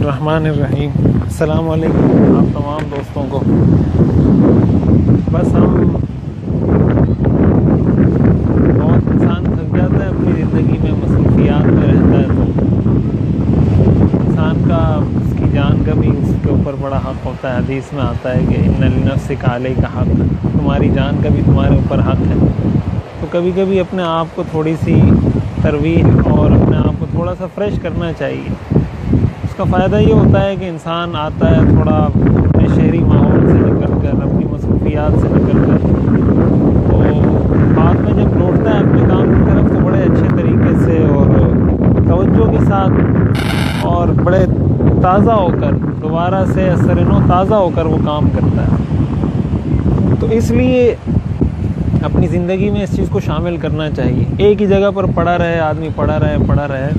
الرحمن الرحیم۔ السلام علیکم آپ تمام دوستوں کو۔ بس ہم بہت انسان تھک جاتا ہے اپنی زندگی میں، مصروفیات میں رہتا ہے، تو انسان کا اس کی جان کا بھی اس کے اوپر بڑا حق ہوتا ہے۔ حدیث میں آتا ہے کہ ان لنفسک علیک حق، تمہاری جان کا بھی تمہارے اوپر حق ہے۔ تو کبھی کبھی اپنے آپ کو تھوڑی سی ترویح اور اپنے آپ کو تھوڑا سا فریش کرنا چاہیے۔ اس کا فائدہ یہ ہوتا ہے کہ انسان آتا ہے تھوڑا اپنے شہری ماحول سے نکل کر، اپنی مصروفیات سے نکل کر، تو بعد میں جب لوٹتا ہے اپنے کام کی طرف تو بڑے اچھے طریقے سے اور توجہ کے ساتھ اور بڑے تازہ ہو کر، دوبارہ سے اثر نو تازہ ہو کر وہ کام کرتا ہے۔ تو اس لیے اپنی زندگی میں اس چیز کو شامل کرنا چاہیے۔ ایک ہی جگہ پر پڑا رہے آدمی، پڑا رہے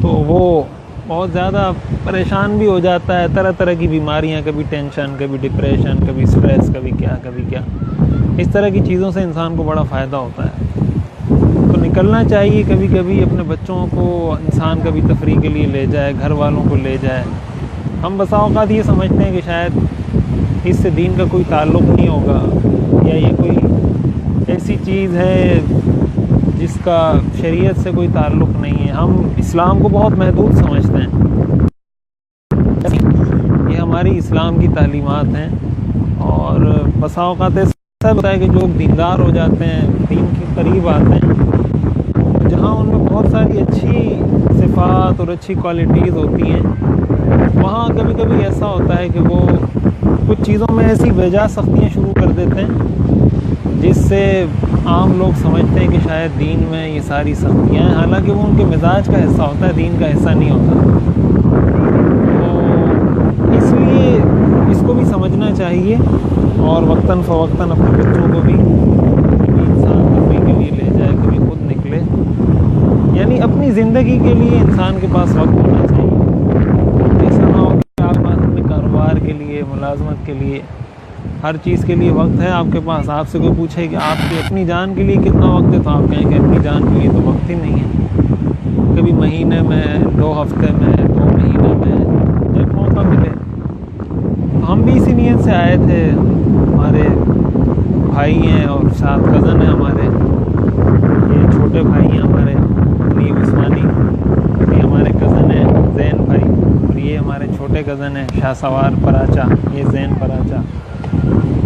تو وہ بہت زیادہ پریشان بھی ہو جاتا ہے، طرح طرح کی بیماریاں، کبھی ٹینشن، کبھی ڈپریشن، کبھی سٹریس، کبھی کیا۔ اس طرح کی چیزوں سے انسان کو بڑا فائدہ ہوتا ہے۔ تو نکلنا چاہیے کبھی کبھی، اپنے بچوں کو انسان کبھی تفریح کے لیے لے جائے، گھر والوں کو لے جائے۔ ہم بسا اوقات یہ سمجھتے ہیں کہ شاید اس سے دین کا کوئی تعلق نہیں ہوگا، یا یہ کوئی ایسی چیز ہے جس کا شریعت سے کوئی تعلق نہیں ہے۔ ہم اسلام کو بہت محدود سمجھتے ہیں۔ یہ ہماری اسلام کی تعلیمات ہیں، اور بسا اوقات ایسا ہوتا ہے کہ جو دیندار ہو جاتے ہیں، دین کے قریب آتے ہیں، جہاں ان میں بہت ساری اچھی صفات اور اچھی کوالٹیز ہوتی ہیں، وہاں کبھی کبھی ایسا ہوتا ہے کہ وہ کچھ چیزوں میں ایسی بےجا سختیاں شروع کر دیتے ہیں جس سے عام لوگ سمجھتے ہیں کہ شاید دین میں یہ ساری سختیاں ہیں، حالانکہ وہ ان کے مزاج کا حصہ ہوتا ہے، دین کا حصہ نہیں ہوتا۔ تو اس لیے اس کو بھی سمجھنا چاہیے، اور وقتاً فوقتاً اپنے بچوں کو بھی انسان تفریح کے لیے لے جائے، کبھی خود نکلے، یعنی اپنی زندگی کے لیے انسان کے پاس وقت ہونا چاہیے۔ ایسا نہ ہو کہ آپ اپنے کاروبار کے لیے، ملازمت کے لیے، ہر چیز کے لیے وقت ہے آپ کے پاس، آپ سے کوئی پوچھے کہ آپ کی اپنی جان کے لیے کتنا وقت ہے، تو آپ کہیں کہ اپنی جان کے لیے تو وقت ہی نہیں ہے۔ کبھی مہینے میں، 2 ہفتے میں، 2 مہینے میں جب موقع ملے۔ تو ہم بھی اسی نیت سے آئے تھے، ہمارے بھائی ہیں اور ساتھ کزن ہیں ہمارے، یہ چھوٹے بھائی ہیں ہمارے نیب عثمانی، یہ ہمارے کزن ہیں زین بھائی، اور یہ ہمارے چھوٹے کزن ہیں شاہ سوار پراچا، یہ زین پراچا۔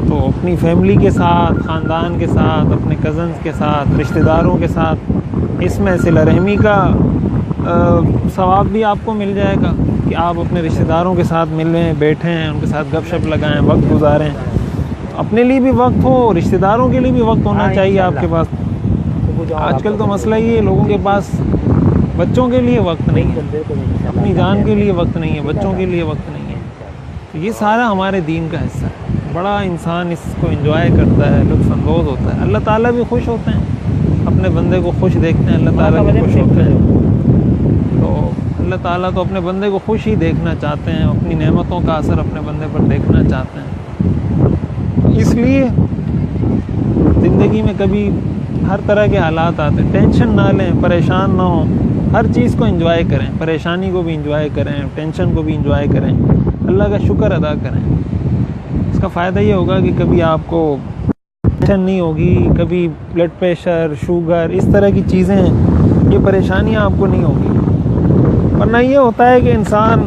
تو اپنی فیملی کے ساتھ، خاندان کے ساتھ، اپنے کزنز کے ساتھ، رشتہ داروں کے ساتھ، اس میں صلہ رحمی کا ثواب بھی آپ کو مل جائے گا کہ آپ اپنے رشتہ داروں کے ساتھ ملیں، بیٹھیں، ان کے ساتھ گپ شپ لگائیں، وقت گزاریں۔ اپنے لیے بھی وقت ہو، رشتہ داروں کے لیے بھی وقت ہونا چاہیے آپ کے پاس۔ آج کل تو مسئلہ یہ ہے، لوگوں کے پاس بچوں کے لیے وقت نہیں ہے، اپنی جان کے لیے وقت نہیں ہے، بچوں کے لیے وقت نہیں ہے۔ تو یہ سارا ہمارے دین کا حصہ ہے۔ بڑا انسان اس کو انجوائے کرتا ہے، لطف اندوز ہوتا ہے۔ اللہ تعالیٰ بھی خوش ہوتے ہیں، اپنے بندے کو خوش دیکھتے ہیں، اللہ تعالیٰ بھی خوش ہوتے ہیں۔ تو اللہ تعالیٰ تو اپنے بندے کو خوش ہی دیکھنا چاہتے ہیں، اپنی نعمتوں کا اثر اپنے بندے پر دیکھنا چاہتے ہیں۔ اس لیے زندگی میں کبھی ہر طرح کے حالات آتے ہیں، ٹینشن نہ لیں، پریشان نہ ہوں، ہر چیز کو انجوائے کریں، پریشانی کو بھی انجوائے کریں، ٹینشن کو بھی انجوائے کریں، اللہ کا شکر ادا کریں۔ اس کا فائدہ یہ ہوگا کہ کبھی آپ کو ٹینشن نہیں ہوگی، کبھی بلڈ پریشر، شوگر، اس طرح کی چیزیں، یہ پریشانیاں آپ کو نہیں ہوگی۔ ورنہ یہ ہوتا ہے کہ انسان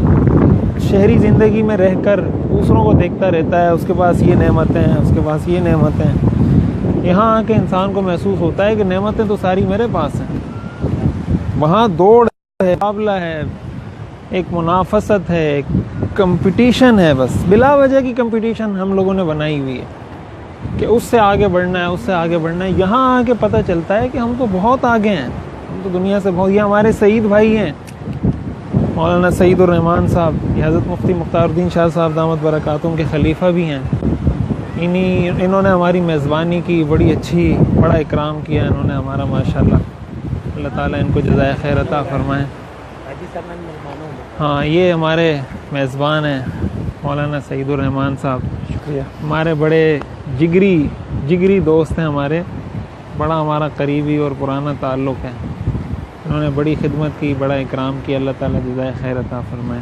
شہری زندگی میں رہ کر دوسروں کو دیکھتا رہتا ہے، اس کے پاس یہ نعمتیں ہیں، اس کے پاس یہ نعمتیں ہیں۔ یہاں آ کے انسان کو محسوس ہوتا ہے کہ نعمتیں تو ساری میرے پاس ہیں۔ وہاں دوڑ ہے، مقابلہ ہے، ایک منافست ہے، ایک کمپٹیشن ہے، بس بلا وجہ کی کمپٹیشن ہم لوگوں نے بنائی ہوئی ہے کہ اس سے آگے بڑھنا ہے، اس سے آگے بڑھنا ہے۔ یہاں آ کے پتہ چلتا ہے کہ ہم تو بہت آگے ہیں، ہم تو دنیا سے بہت۔ یہ ہمارے سعید بھائی ہیں، مولانا سعید الرحمان صاحب، یہ حضرت مفتی مختار الدین شاہ صاحب دامت برکاتہم کے خلیفہ بھی ہیں۔ انہوں نے ہماری میزبانی کی، بڑی اچھی، بڑا اکرام کیا انہوں نے ہمارا، ماشاءاللہ۔ اللہ تعالیٰ ان کو جزائے خیر عطا فرمائیں۔ ہاں، یہ ہمارے میزبان ہیں مولانا سعید الرحمان صاحب، شکریہ۔ ہمارے بڑے جگری دوست ہیں ہمارے، بڑا ہمارا قریبی اور پرانا تعلق ہے۔ انہوں نے بڑی خدمت کی، بڑا اکرام کیا، اللہ تعالیٰ جزائے خیر عطا فرمائے۔